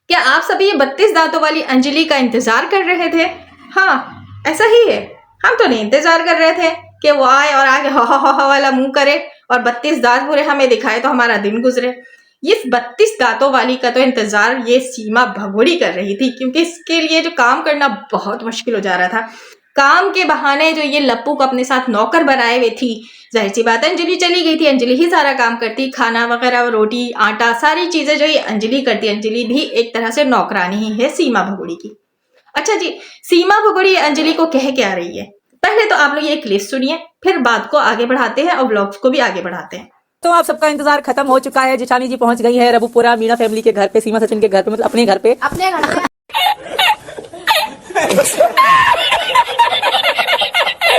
क्या आप सभी ये 32 दांतों वाली अंजलि का इंतजार कर रहे थे? हाँ, ऐसा ही है। हम तो नहीं इंतजार कर रहे थे कि वो आए और आगे हा वाला मुंह करे और 32 दांत पूरे हमें दिखाए तो हमारा दिन गुजरे। इस 32 दांतों वाली का तो इंतजार ये सीमा भगोड़ी कर रही थी, क्योंकि इसके लिए जो काम करना बहुत मुश्किल हो जा रहा था। काम के बहाने जो ये लप्पू को अपने साथ नौकर बनाए हुए थी, जाहिर सी बात है अंजलि चली गई थी। अंजलि ही सारा काम करती, खाना वगैरह, रोटी आटा, सारी चीजें जो ये अंजलि करती। अंजलि भी एक तरह से नौकरानी ही है सीमा भगोड़ी की। अच्छा जी, सीमा भगोड़ी अंजलि को कह क्या रही है, पहले तो आप लोग ये क्लिप सुनिए, फिर बात को आगे बढ़ाते हैं और ब्लॉग्स को भी आगे बढ़ाते हैं। तो आप सबका इंतजार खत्म हो चुका है। जिठानी जी पहुंच गई है रबुपुरा मीना फैमिली के घर पे, सीमा सचिन के घर पे, मतलब अपने घर पे।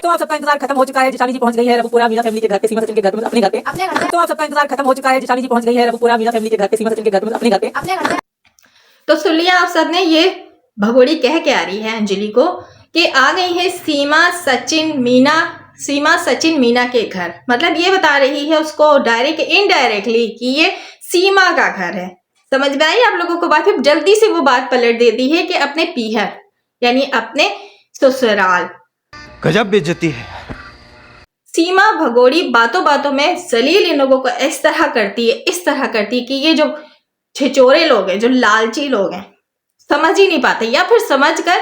तो आप सबका इंतजार खत्म हो चुका है। जिठानी जी पहुंच गई है रबुपुरा मीना फैमिली के घर पे, सीमा सचिन के घर पे, मतलब अपने घर पे। तो आप सबका इंतजार खत्म हो चुका है। जिठानी जी पहुंच गई है रबुपुरा मीना फैमिली के घर पे, सीमा सचिन के घर पे, मतलब अपने घर पे। तो सुन लिया आप सबने, ये भगोड़ी कह के आ रही है अंजलि को कि आ गई है सीमा सचिन मीना के घर। मतलब ये बता रही है उसको डायरेक्ट इनडायरेक्टली कि ये सीमा का घर है। समझ में आई आप लोगों को बात? फिर जल्दी से वो बात पलट देती है कि अपने पीहर यानी अपने ससुराल। गजब बेइज्जती है। सीमा भगोड़ी बातों बातों में जलील इन लोगों को इस तरह करती है कि ये जो छिचोरे लोग हैं, जो लालची लोग हैं, समझ ही नहीं पाते या फिर समझ कर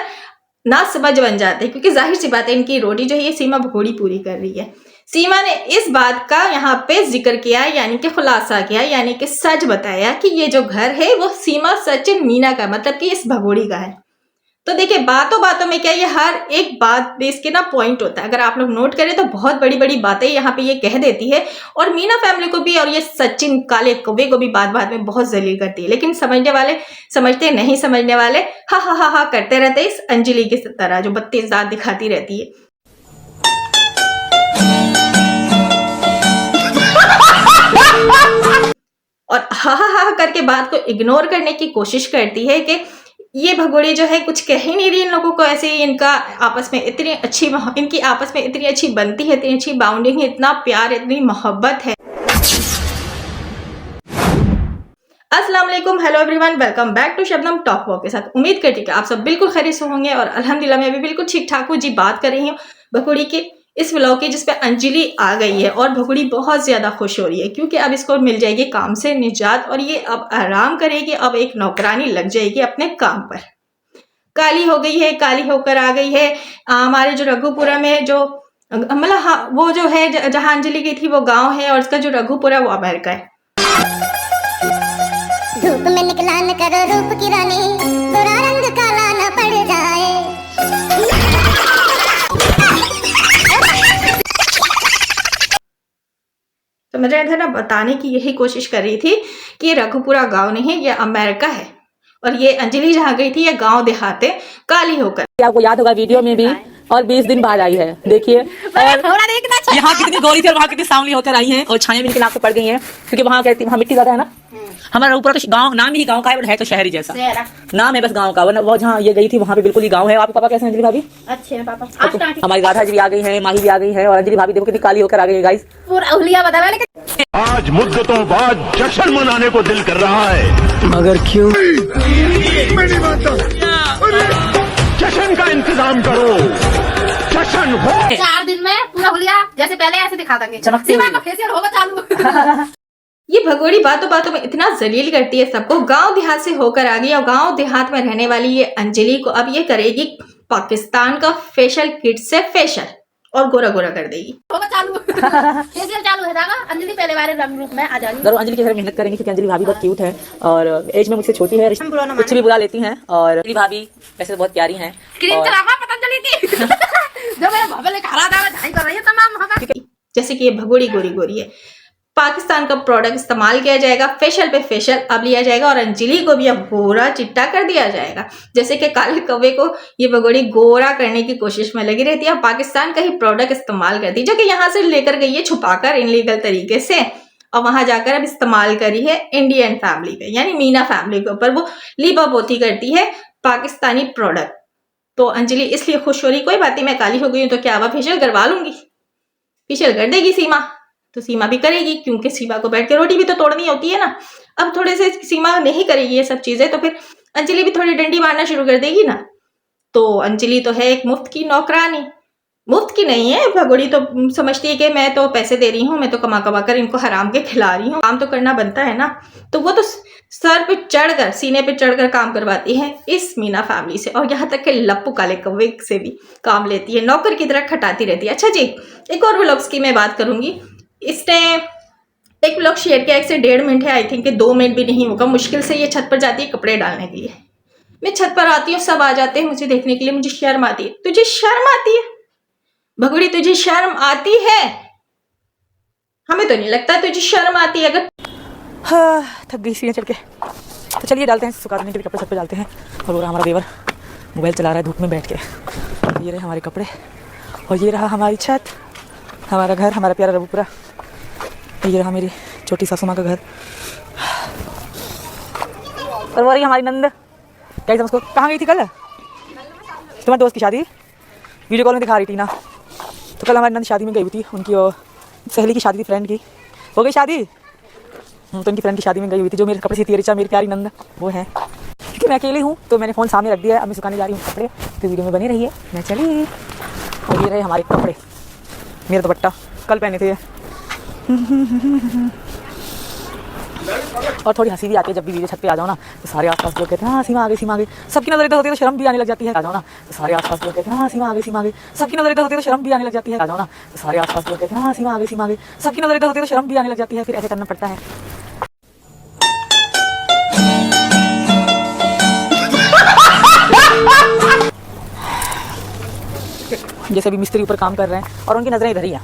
ना समझ बन जाते, क्योंकि जाहिर सी बात है इनकी रोटी जो है ये सीमा भगोड़ी पूरी कर रही है। सीमा ने इस बात का यहाँ पे जिक्र किया, यानी कि खुलासा किया, यानी कि सच बताया कि ये जो घर है वो सीमा सचिन मीना का, मतलब कि इस भगोड़ी का है। तो देखिए बातों बातों में क्या, ये हर एक बात बेस के ना पॉइंट होता है। अगर आप लोग नोट करें तो बहुत बड़ी बड़ी बातें यहाँ पे ये कह देती है, और मीना फैमिली को भी और ये सचिन काले कौवे को भी बात बात में बहुत जलील करती है। लेकिन समझने वाले समझते, नहीं समझने वाले हा करते रहते इस अंजलि की तरह, जो 32 दांत दिखाती रहती है। और हा करके बात को इग्नोर करने की कोशिश करती है कि ये भगोड़ी जो है कुछ कह ही नहीं रही इन लोगों को। ऐसे ही इनका आपस में इनकी आपस में इतनी अच्छी बनती है, इतनी अच्छी बाउंडिंग है, इतना प्यार, इतनी मोहब्बत है। अस्सलाम वालेकुम, hello everyone, welcome back to Shabnam talk walk के साथ। उम्मीद करती हूँ कि आप सब बिल्कुल खैरियत से होंगे और अल्हम्दुलिल्लाह मैं भी बिल्कुल ठीक ठाक हूँ जी। बात कर रही हूँ भगोड़ी के इस व्लॉग की जिसपे अंजलि आ गई है, और भगोड़ी बहुत ज्यादा खुश हो रही है क्योंकि अब इसको मिल जाएगी काम से निजात और ये अब आराम करेगी। अब एक नौकरानी लग जाएगी अपने काम पर। काली हो गई है, काली होकर आ गई है। हमारे जो रघुपुरा में जो मतलब हाँ, वो जो है जहाँ अंजलि गई थी वो गांव है, और उसका जो रघुपुरा वो अमेरिका है। धूप में निकला न करो रूप की रानी, गोरा रंग काला न पड़ जाए। तो मैं ना बताने की यही कोशिश कर रही थी कि ये रघुपुरा गांव नहीं है, ये अमेरिका है। और ये अंजलि जहाँ गई थी ये गांव देहात है, काली होकर। आपको याद होगा वीडियो में भी, और 20 दिन बाद आई है, देखिए। और यहाँ कितनी गोरी थी और वहाँ कितनी सांवली होकर आई है, और छाया भी इनके नाक पे पड़ गई है, क्योंकि वहाँ कहती वहाँ मिट्टी ज्यादा है ना। हमारा ऊपर तो गांव, नाम ही गांव का है, तो शहरी जैसा नाम है बस गांव का, वरना वो जहाँ ये गई थी वहाँ पे बिल्कुल ही गांव है। आपके पापा कैसे हैं अंजलि भाभी? अच्छे हैं पापा। हमारी राधा जी भी आ गई है, माही भी आ गई है, और अंजलि भाभी देखो कितनी काली होकर आ गई है गाइस। पूरा उंगलियां बदल रहा है। आज मुद्दतों बाद जश्न मनाने को दिल कर रहा है, मगर क्यों? जश्न का इंतजाम करो, जश्न हो। 4 दिन में पूरा उंगलियां जैसे पहले ऐसे दिखा देंगे, सीमा का फेशियल होगा चालू। ये भगोड़ी बातों बातों में इतना जलील करती है सबको। गांव देहात से होकर आ गई और गांव देहात में रहने वाली ये अंजलि को अब ये करेगी पाकिस्तान का फेशियल किट से फेशियल, और गोरा गोरा कर देगी। होगा चालू, फेशियल चालू है जाएगा। अंजलि पहले वाले रंग रूप में आ जाएगी। जरूर अंजलि की तरह मेहनत करेंगे, क्योंकि अंजलि भाभी बहुत क्यूट है और एज में मुझसे छोटी है, कुछ भी बुला लेती हैं। और अंजलि भाभी वैसे बहुत प्यारी हैं। क्रीम चलावा पतंजलि की जो मेरे भाभी ने कहा था मैं कर रही है तमाम वहां। जैसे कि ये भगोड़ी गोरी गोरी है, पाकिस्तान का प्रोडक्ट इस्तेमाल किया जाएगा, फेशियल पे फेशियल अब लिया जाएगा, और अंजलि को भी अब गोरा चिट्टा कर दिया जाएगा। जैसे कि काले कौवे को ये भगोड़ी गोरा करने की कोशिश में लगी रहती है, पाकिस्तान का ही प्रोडक्ट इस्तेमाल करती है, जो कि यहाँ से लेकर गई है छुपाकर इनलीगल तरीके से, और वहां जाकर अब इस्तेमाल करी है इंडियन फैमिली पे, यानी मीना फैमिली के ऊपर वो लीपापोती करती है पाकिस्तानी प्रोडक्ट। तो अंजलि इसलिए खुश हो रही, कोई बात नहीं मैं काली हो गई हूँ तो क्या हुआ, फेशियल करवा लूंगी। फेशियल कर देगी सीमा, तो सीमा भी करेगी, क्योंकि सीमा को बैठ के रोटी भी तो तोड़नी होती है ना। अब थोड़े से सीमा नहीं करेगी ये सब चीजें, तो फिर अंजलि भी थोड़ी डंडी मारना शुरू कर देगी ना। तो अंजलि तो है एक मुफ्त की नौकरानी, मुफ्त की नहीं है। भगोड़ी तो समझती है कि मैं तो पैसे दे रही हूँ, मैं तो कमा कमा कर इनको हराम के खिला रही हूँ, काम तो करना बनता है ना। तो वो तो सर पे चढ़कर, सीने पे चढ़कर काम करवाती है इस मीना फैमिली से, और यहाँ तक कि लप्पू काले कौवे से भी काम लेती है, नौकर की तरह खटाती रहती है। अच्छा जी, एक और व्लॉग्स की मैं बात करूंगी। इसने एक व्लॉग शेयर किया 1 से 1.5 मिनट है, आई थिंक कि 2 मिनट भी नहीं होगा मुश्किल से। ये छत पर जाती है कपड़े डालने के लिए। मैं छत पर आती हूँ, सब आ जाते हैं मुझे देखने के लिए, मुझे शर्म आती है। तुझे शर्म आती है भगोड़ी? तुझे शर्म आती है? हमें तो नहीं लगता तुझे शर्म आती है। अगर हाँ, थक गई सीढ़ियाँ चढ़ के। तो चलिए डालते हैं, सुखा देने के लिए कपड़े छत पे डालते हैं। और वो रहा हमारा देवर मोबाइल चला रहा है धूप में बैठ के। ये रहे हमारे कपड़े और ये रहा हमारी छत, हमारा घर, हमारा प्यारा रबूपुरा। ये रहा मेरी छोटी सासू माँ का घर। और वो रही हमारी नंद। क्या उसको कहाँ गई थी कल? तुम्हारे दोस्त की शादी वीडियो कॉल में दिखा रही थी ना। तो कल हमारी नंद शादी में गई हुई थी, उनकी वो सहेली की शादी थी, फ्रेंड की। हो गई शादी, तो उनकी फ्रेंड की शादी में गई हुई थी। जो मेरे कपड़े सीती है रिचा, मेरी प्यारी नंद, वो है। क्योंकि मैं अकेली हूँ तो मैंने फ़ोन सामने रख दिया है। अब मैं सुखाने जा रही हूँ कपड़े, तो वीडियो में बनी रही है। मैं चली। और ये रहे हमारे कपड़े, मेरा दुपट्टा कल पहने थे। और थोड़ी हंसी भी आती है जब भी वीडियो छत पे आ जाओ ना, तो सारे आसपास लोग कहते हैं हाँ सीमा आ गई, सीमा आ गई। सबकी नजर इधर होती है तो शर्म भी आने लग जाती है। आ जाओ ना, तो सारे आसपास लोग कहते हैं हाँ सीमा आ गई, सीमा आ गई। सबकी नजर इधर होती है तो शर्म भी आने लग जाती है। आ जाओ ना, तो सारे आसपास लोग कहते हैं हाँ सीमा आ गई, सीमा आ गई। सबकी नजर इधर होती है तो शर्म भी आने लग जाती है। फिर ऐसे करना पड़ता है। जैसे भी मिस्त्री ऊपर काम कर रहे हैं और उनकी नजरें इधर ही हैं।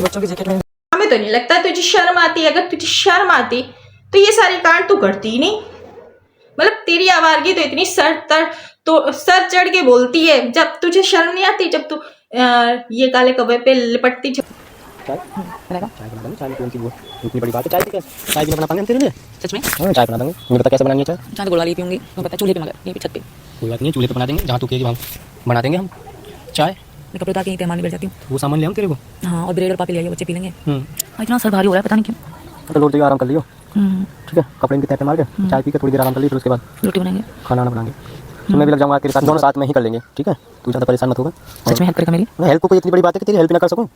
बच्चों की जैकेट में हमें तो नहीं लगता तुझे शर्म आती है। अगर तुझे शर्म आती तो ये सारी कांड तू करती ही नहीं। मतलब तेरी आवारगी तो इतनी सर चढ़ के बोलती है, जब तुझे शर्म नहीं आती, जब तू ये काले कौवे पे लिपटती। चाय बना देंगे। चाय में कौन सी वो इतनी बड़ी बात है? चाय की क्या? चाय भी बना पाएंगे हम तेरे लिए? सच में? हाँ, चाय बना देंगे। मुझे पता कैसे बनानी है चाय। चाय तो गुड़ वाली पीऊंगी, मैं पता चूल्हे पे, मगर यहीं पे छत पे। कोई बात नहीं, चूल्हे पे बना देंगे, जहाँ तू कहेगी वहाँ बना देंगे हम चाय। मैं कपड़े उतार के यहीं पे बैठ जाती हूँ। वो सामान ले आऊँ तेरे को? हाँ, और ब्रेड और पापी ले आइए, बच्चे पी लेंगे। इतना सर भारी हो रहा है, पता नहीं क्यों। तो लोट जाइए, आराम कर लियो, ठीक है? कपड़े इनके तहते मार के चाय पी के थोड़ी देर आराम कर ली, फिर उसके बाद रोटी बनाएंगे, खाना बनाएंगे। तो मैं भी लग जाऊँगा तेरे साथ, दोनों साथ में ही कर लेंगे, ठीक है? तू ज़्यादा परेशान मत होगा। सच में हेल्प करेगा मेरी? हेल्प को कोई इतनी बड़ी बात है कि तेरी हेल्प ना कर सकूँ?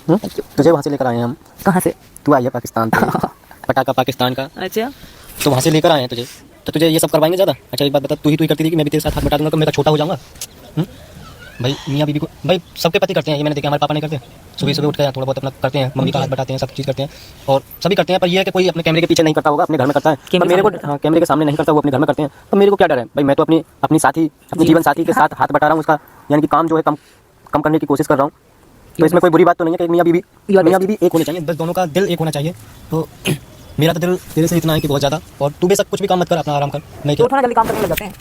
तुझे वहाँ से लेकर आए हैं हम। कहाँ से? तू आई है पाकिस्तान से, पटाखा पाकिस्तान का। अच्छा, तो वहाँ से लेकर आए हैं तुझे, तो तुझे ये सब करवाएंगे ज़्यादा? अच्छा एक बात बता, तू ही करती थी कि मैं भी तेरे साथ हाथ बटा दूंगा तो मैं छोटा हो जाऊँगा? भाई मियाँ बीबी को, भाई सबके पति करते हैं, ये मैंने देखा। हमारे पापा नहीं करते? सुबह सुबह उठ के थोड़ा बहुत अपना करते हैं, मम्मी का हाथ बटाते हैं, सब चीज़ करते हैं और सभी करते हैं। पर ये है कि कोई अपने कैमरे के पीछे नहीं करता होगा, अपने घर में करता है। पर मेरे को, हाँ, कैमरे के सामने नहीं करता, वो अपने घर में करते हैं। तो मेरे को क्या डर है भाई? मैं तो अपनी साथी, अपनी जीवन साथी के साथ हाथ बटा रहा हूँ, उसका यानी कि काम जो है कम करने की कोशिश कर रहा हूँ। तो इसमें कोई बुरी बात तो नहीं है कि मियाँ बीबी एक होने चाहिए, बस दोनों का दिल एक होना चाहिए। तो मेरा तो दिल तेरे से इतना है कि बहुत ज़्यादा। और तू बेशक कुछ भी काम मत कर, अपना आराम कर। मैं तो थोड़ा जल्दी काम करने लग जाते हैं।